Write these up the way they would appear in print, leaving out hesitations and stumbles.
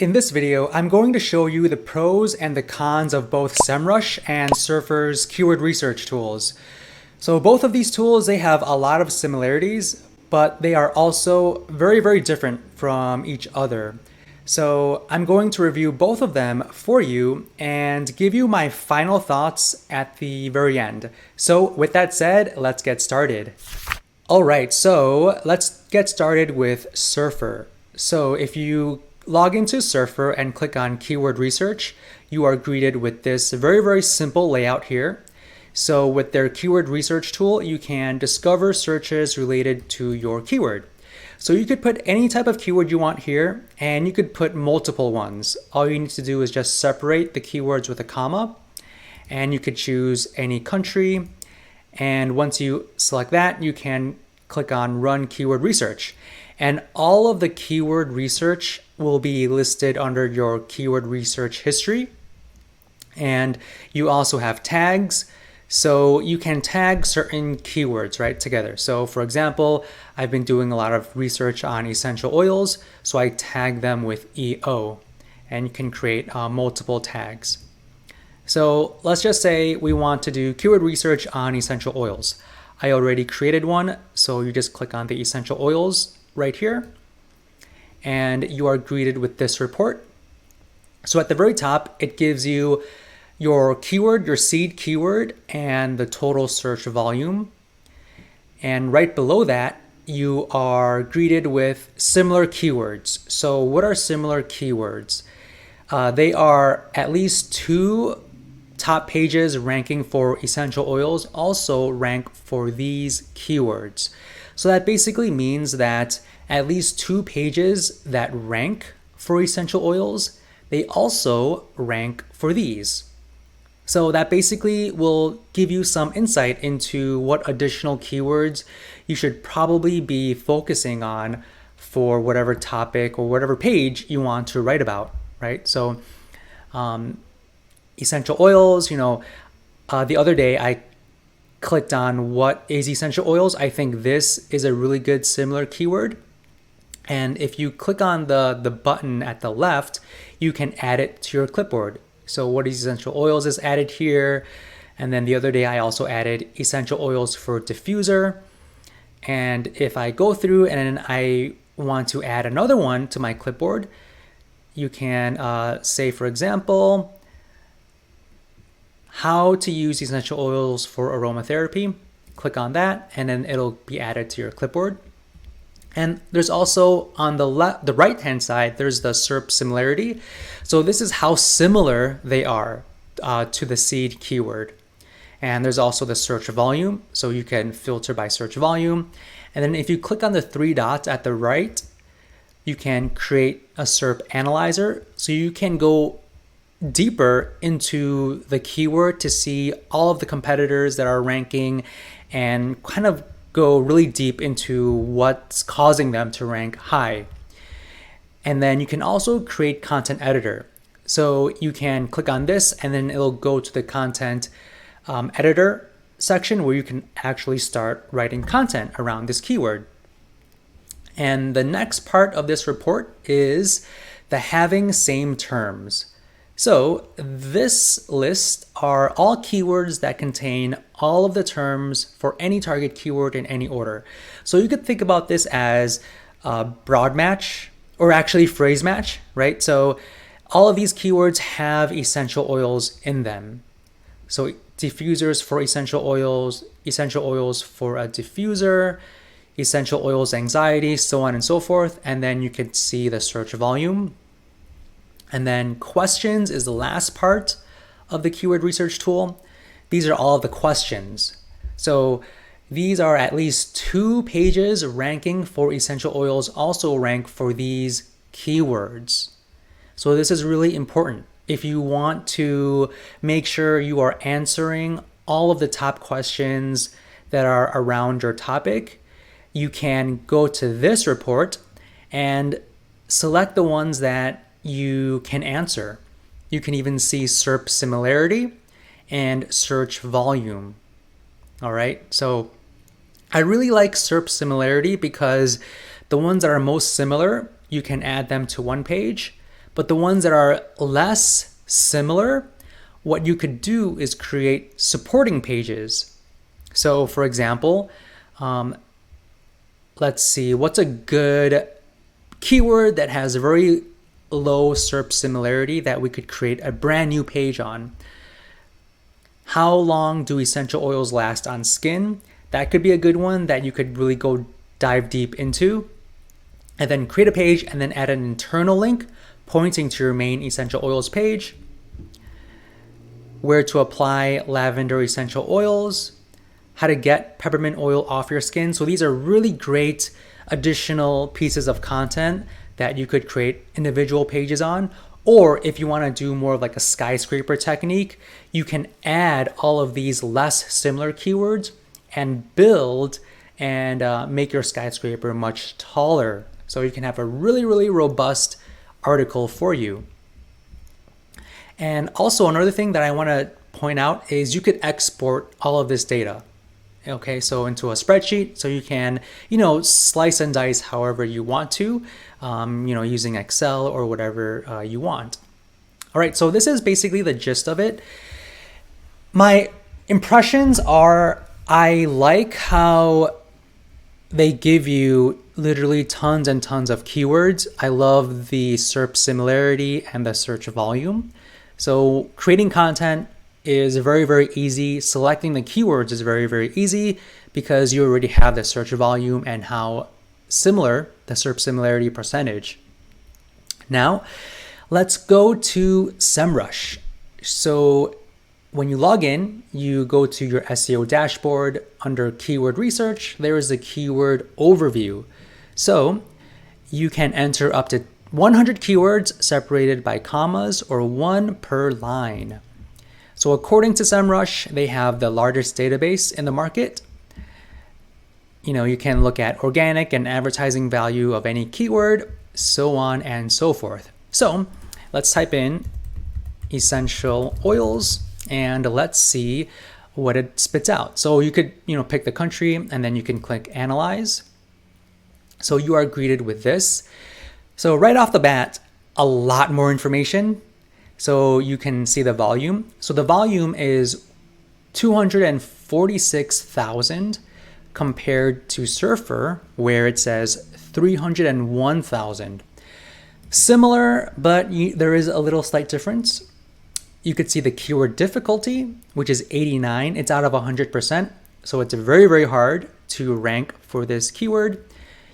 In this video, I'm going to show you the pros and the cons of both Semrush and Surfer's keyword research tools. So both of these tools, they have a lot of similarities, but they are also very, very different from each other. So I'm going to review both of them for you and give you my final thoughts at the very end. So with that said, let's get started. All right, so let's get started with Surfer. So if you log into Surfer and click on keyword research, you are greeted with this very, very simple layout here. So with their keyword research tool, you can discover searches related to your keyword. So you could put any type of keyword you want here, and you could put multiple ones. All you need to do is just separate the keywords with a comma, and you could choose any country. And once you select that, you can click on Run Keyword Research. And all of the keyword research will be listed under your keyword research history. And you also have tags. So you can tag certain keywords, right, together. So for example, I've been doing a lot of research on essential oils, so I tag them with EO. And you can create multiple tags. So let's just say we want to do keyword research on essential oils. I already created one, so you just click on the essential oils right here, and you are greeted with this report. So at the very top, it gives you your keyword, your seed keyword, and the total search volume. And right below that, you are greeted with similar keywords. So what are similar keywords? They are at least 2 top pages ranking for essential oils also rank for these keywords. So that basically means that at least 2 pages that rank for essential oils, they also rank for these. So that basically will give you some insight into what additional keywords you should probably be focusing on for whatever topic or whatever page you want to write about, right? So essential oils, the other day I clicked on what is essential oils. I think this is a really good similar keyword. And if you click on the button at the left, you can add it to your clipboard. So what is essential oils is added here. And then the other day I also added essential oils for diffuser. And if I go through and I want to add another one to my clipboard, you can say, for example, how to use essential oils for aromatherapy. Click on that, and then it'll be added to your clipboard. And there's also on the right-hand side, there's the SERP similarity. So this is how similar they are to the seed keyword. And there's also the search volume. So you can filter by search volume. And then if you click on the 3 dots at the right, you can create a SERP analyzer. So you can go deeper into the keyword to see all of the competitors that are ranking and kind of go really deep into what's causing them to rank high. And then you can also create content editor. So you can click on this and then it'll go to the content editor section where you can actually start writing content around this keyword. And the next part of this report is the having same terms. So this list are all keywords that contain all of the terms for any target keyword in any order. So you could think about this as a broad match, or actually phrase match, right? So all of these keywords have essential oils in them. So diffusers for essential oils for a diffuser, essential oils anxiety, so on and so forth. And then you can see the search volume. And then questions is the last part of the keyword research tool. These are all of the questions. So these are at least 2 pages ranking for essential oils also rank for these keywords. So this is really important. If you want to make sure you are answering all of the top questions that are around your topic, you can go to this report and select the ones that you can answer. You can even see SERP similarity and search volume. All right, so I really like SERP similarity because the ones that are most similar, you can add them to one page, But the ones that are less similar, what you could do is create supporting pages. So for example, let's see, what's a good keyword that has a very low SERP similarity that we could create a brand new page on? How long do essential oils last on skin? That could be a good one that you could really go dive deep into. And then create a page and then add an internal link pointing to your main essential oils page. Where to apply lavender essential oils, how to get peppermint oil off your skin. So these are really great additional pieces of content that you could create individual pages on. Or if you want to do more of like a skyscraper technique, you can add all of these less similar keywords and build and make your skyscraper much taller. So you can have a really, really robust article for you. And also another thing that I want to point out is you could export all of this data. Okay, so into a spreadsheet, so you can, slice and dice however you want to, using Excel or whatever you want. All right, so this is basically the gist of it. My impressions are, I like how they give you literally tons and tons of keywords. I love the SERP similarity and the search volume. So creating content is very, very easy. Selecting the keywords is very, very easy because you already have the search volume and how similar the SERP similarity percentage. Now, let's go to Semrush. So when you log in, you go to your SEO dashboard. Under keyword research, there is a keyword overview. So you can enter up to 100 keywords separated by commas or one per line. So according to Semrush, they have the largest database in the market. You can look at organic and advertising value of any keyword, so on and so forth. So let's type in essential oils and let's see what it spits out. So you could, pick the country and then you can click analyze. So you are greeted with this. So right off the bat, a lot more information. So you can see the volume. So the volume is 246,000 compared to Surfer, where it says 301,000. Similar, but there is a little slight difference. You could see the keyword difficulty, which is 89. It's out of 100%. So it's very, very hard to rank for this keyword.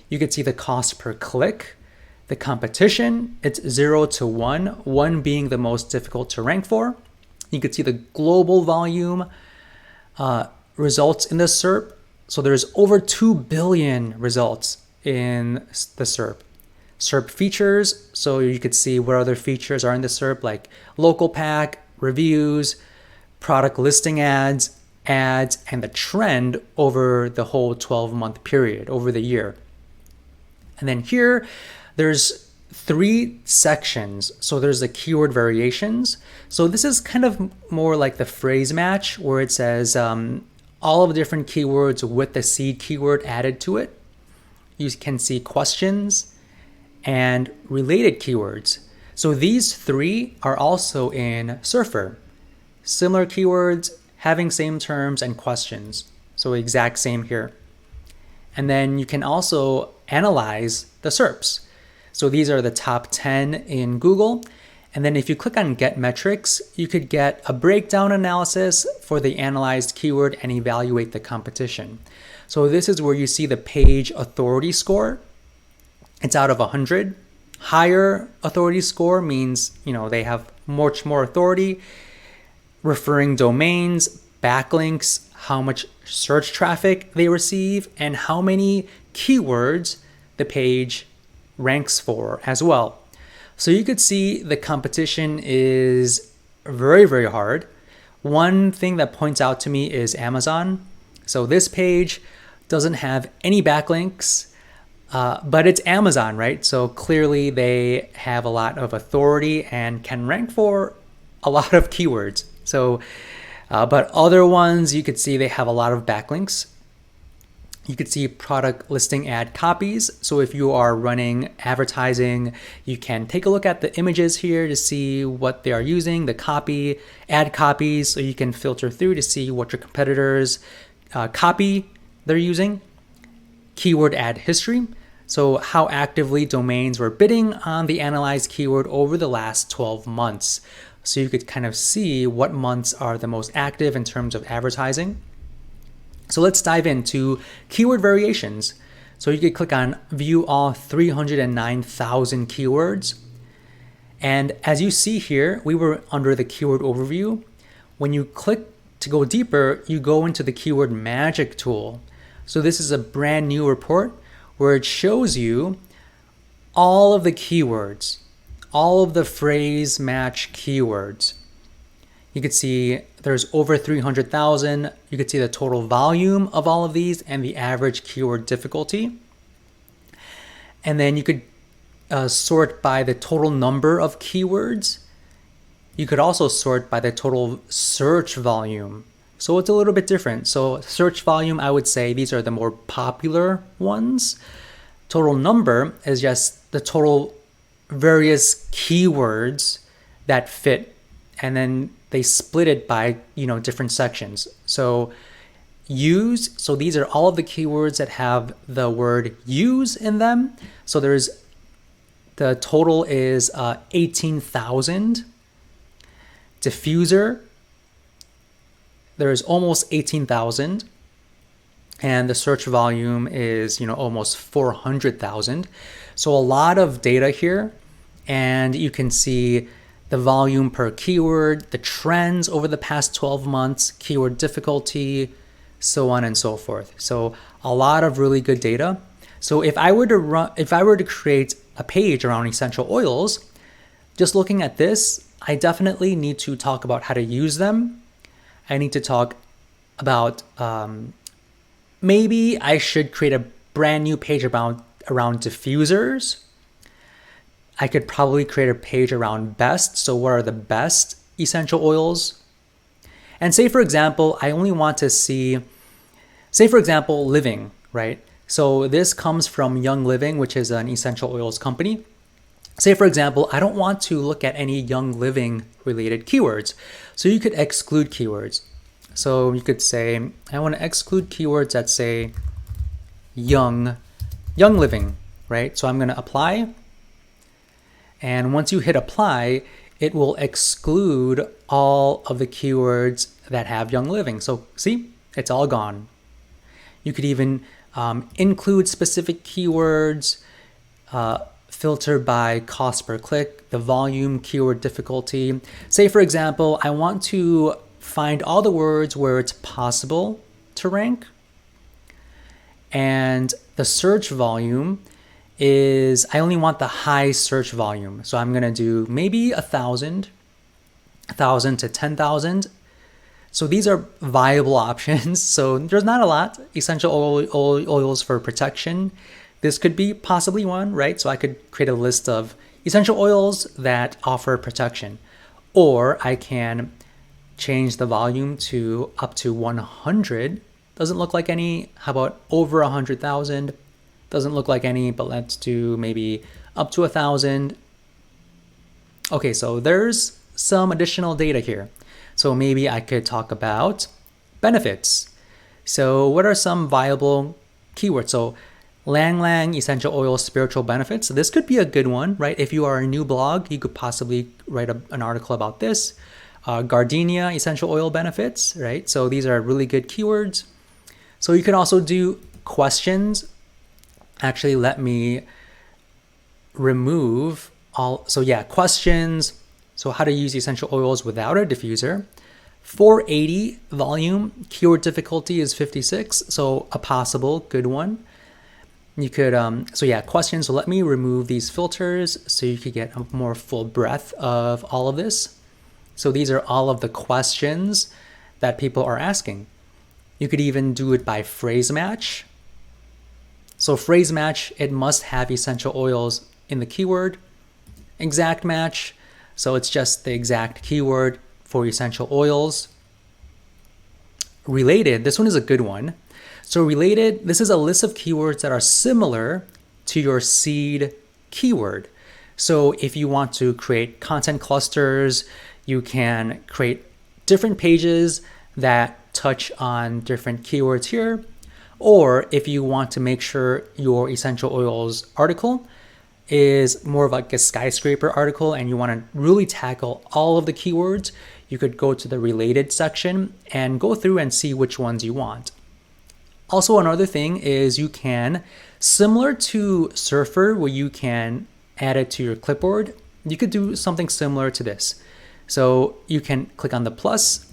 You could see the cost per click. The competition, it's 0 to 1, 1 being the most difficult to rank for. You could see the global volume results in the SERP. So there's over 2 billion results in the SERP. SERP features, so you could see what other features are in the SERP, like local pack, reviews, product listing ads, and the trend over the whole 12-month period, over the year. And then here, there's 3 sections. So there's the keyword variations. So this is kind of more like the phrase match where it says all of the different keywords with the seed keyword added to it. You can see questions and related keywords. So these 3 are also in Surfer. Similar keywords, having same terms and questions. So exact same here. And then you can also analyze the SERPs. So these are the top 10 in Google. And then if you click on Get Metrics, you could get a breakdown analysis for the analyzed keyword and evaluate the competition. So this is where you see the page authority score. It's out of 100. Higher authority score means, they have much more authority. Referring domains, backlinks, how much search traffic they receive, and how many keywords the page ranks for as well. So you could see the competition is very, very hard. One thing that points out to me is Amazon. So this page doesn't have any backlinks, but it's Amazon, right? So clearly they have a lot of authority and can rank for a lot of keywords. So, but other ones, you could see they have a lot of backlinks. You could see product listing ad copies. So if you are running advertising, you can take a look at the images here to see what they are using, the copy, ad copies, so you can filter through to see what your competitors' copy they're using. Keyword ad history, so how actively domains were bidding on the analyzed keyword over the last 12 months. So you could kind of see what months are the most active in terms of advertising. So let's dive into keyword variations. So you could click on view all 309,000 keywords. And as you see here, we were under the keyword overview. When you click to go deeper, you go into the keyword magic tool. So this is a brand new report where it shows you all of the keywords, all of the phrase match keywords. You could see there's over 300,000. You could see the total volume of all of these and the average keyword difficulty. And then you could sort by the total number of keywords. You could also sort by the total search volume. So it's a little bit different. So search volume, I would say these are the more popular ones. Total number is just the total various keywords that fit, and then they split it by, different sections. So use, so these are all of the keywords that have the word use in them. So the total is 18,000. Diffuser, there's almost 18,000. And the search volume is, almost 400,000. So a lot of data here, and you can see the volume per keyword, the trends over the past 12 months, keyword difficulty, so on and so forth. So a lot of really good data. So if I were to create a page around essential oils, just looking at this, I definitely need to talk about how to use them. I need to talk about maybe I should create a brand new page around diffusers. I could probably create a page around best. So what are the best essential oils? And say, for example, I only want to see, Living, right? So this comes from Young Living, which is an essential oils company. Say, for example, I don't want to look at any Young Living related keywords. So you could exclude keywords. So you could say, I want to exclude keywords that say Young Living, right? So I'm going to apply. And once you hit apply, it will exclude all of the keywords that have Young Living. So see, it's all gone. You could even include specific keywords, filter by cost per click, the volume, keyword difficulty. Say, for example, I want to find all the words where it's possible to rank. And the search volume is, I only want the high search volume. So I'm going to do maybe 1,000 to 10,000. So these are viable options. So there's not a lot. Essential oils for protection. This could be possibly one, right? So I could create a list of essential oils that offer protection. Or I can change the volume to up to 100. Doesn't look like any. How about over 100,000? Doesn't look like any, but let's do maybe up to 1,000. Okay, so there's some additional data here. So maybe I could talk about benefits. So what are some viable keywords? So Lang Lang essential oil spiritual benefits. So this could be a good one, right? If you are a new blog, you could possibly write an article about this. Gardenia essential oil benefits, right? So these are really good keywords. So you can also do questions. Actually, let me remove all. So yeah, questions. So how to use essential oils without a diffuser. 480 volume, keyword difficulty is 56. So a possible good one. You could, so yeah, questions. So let me remove these filters so you could get a more full breadth of all of this. So these are all of the questions that people are asking. You could even do it by phrase match. So phrase match, it must have essential oils in the keyword. Exact match, so it's just the exact keyword for essential oils. Related, this one is a good one. So related, this is a list of keywords that are similar to your seed keyword. So if you want to create content clusters, you can create different pages that touch on different keywords here. Or if you want to make sure your essential oils article is more of like a skyscraper article and you want to really tackle all of the keywords, you could go to the related section and go through and see which ones you want. Also, another thing is you can, similar to Surfer, where you can add it to your clipboard, you could do something similar to this. So you can click on the plus,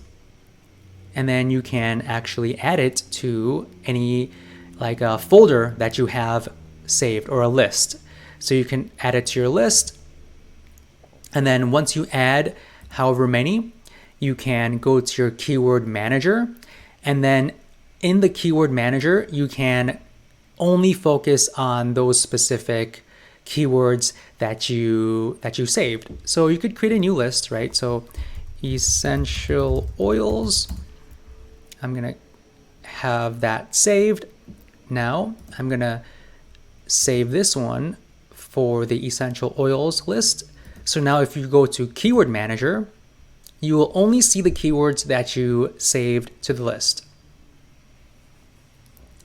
and then you can actually add it to any like a folder that you have saved or a list. So you can add it to your list. And then once you add however many, you can go to your keyword manager. And then in the keyword manager, you can only focus on those specific keywords that you saved. So you could create a new list, right? So essential oils, I'm gonna have that saved. Now I'm gonna save this one for the essential oils list. So now if you go to keyword manager, you will only see the keywords that you saved to the list.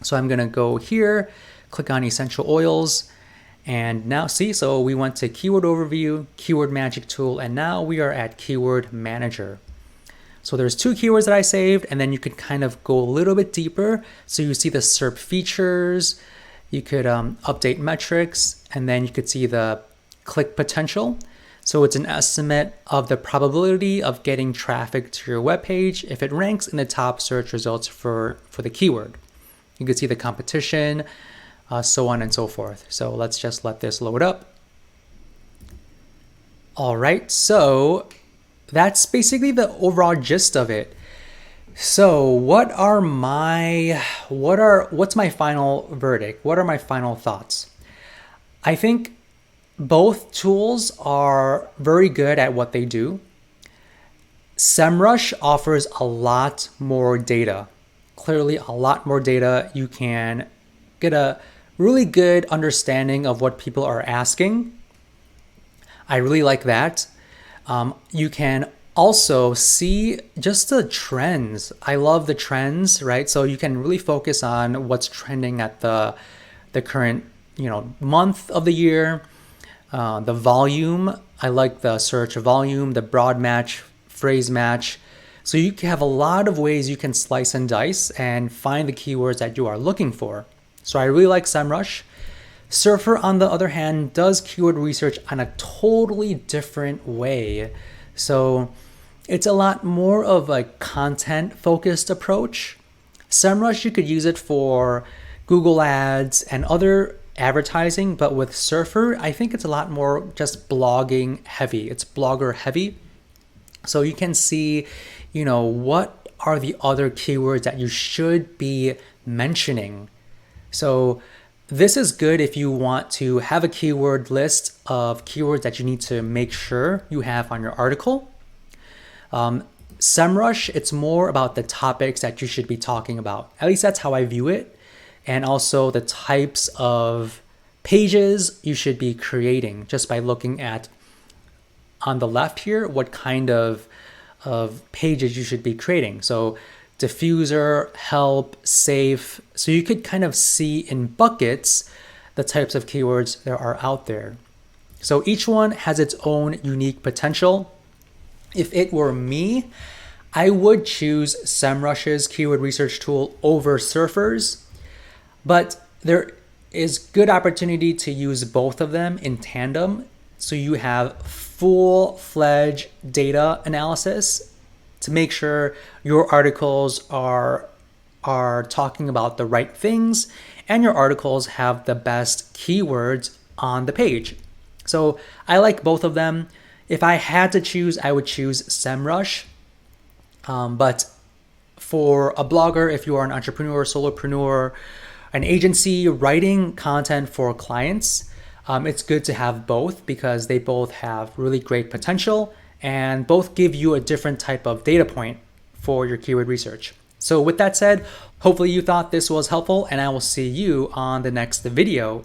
So I'm gonna go here, click on essential oils, and now see, so we went to keyword overview, keyword magic tool, and now we are at keyword manager. So there's two keywords that I saved, and then you could kind of go a little bit deeper. So you see the SERP features, you could update metrics, and then you could see the click potential. So it's an estimate of the probability of getting traffic to your webpage if it ranks in the top search results for the keyword. You can see the competition, so on and so forth. So let's just let this load up. All right, so that's basically the overall gist of it. So what's my final verdict? What are my final thoughts? I think both tools are very good at what they do. Semrush offers a lot more data. Clearly a lot more data. You can get a really good understanding of what people are asking. I really like that. You can also see just the trends. I love the trends, right? So you can really focus on what's trending at the current, month of the year. The volume, I like the search volume, the broad match, phrase match. So you can have a lot of ways you can slice and dice and find the keywords that you are looking for. So I really like Semrush. Surfer, on the other hand, does keyword research on a totally different way. So it's a lot more of a content-focused approach. Semrush, you could use it for Google Ads and other advertising, but with Surfer, I think it's a lot more just blogging heavy. It's blogger heavy. So you can see, what are the other keywords that you should be mentioning. So this is good if you want to have a keyword list of keywords that you need to make sure you have on your article. Semrush, it's more about the topics that you should be talking about. At least that's how I view it. And also the types of pages you should be creating just by looking at on the left here, what kind of pages you should be creating. So diffuser, help, safe. So you could kind of see in buckets the types of keywords there are out there. So each one has its own unique potential. If it were me, I would choose Semrush's keyword research tool over Surfer's, but there is good opportunity to use both of them in tandem. So you have full-fledged data analysis to make sure your articles are talking about the right things and your articles have the best keywords on the page. So I like both of them. If I had to choose, I would choose Semrush. But for a blogger, if you are an entrepreneur, solopreneur, an agency writing content for clients, it's good to have both because they both have really great potential and both give you a different type of data point for your keyword research. So with that said, hopefully you thought this was helpful, and I will see you on the next video.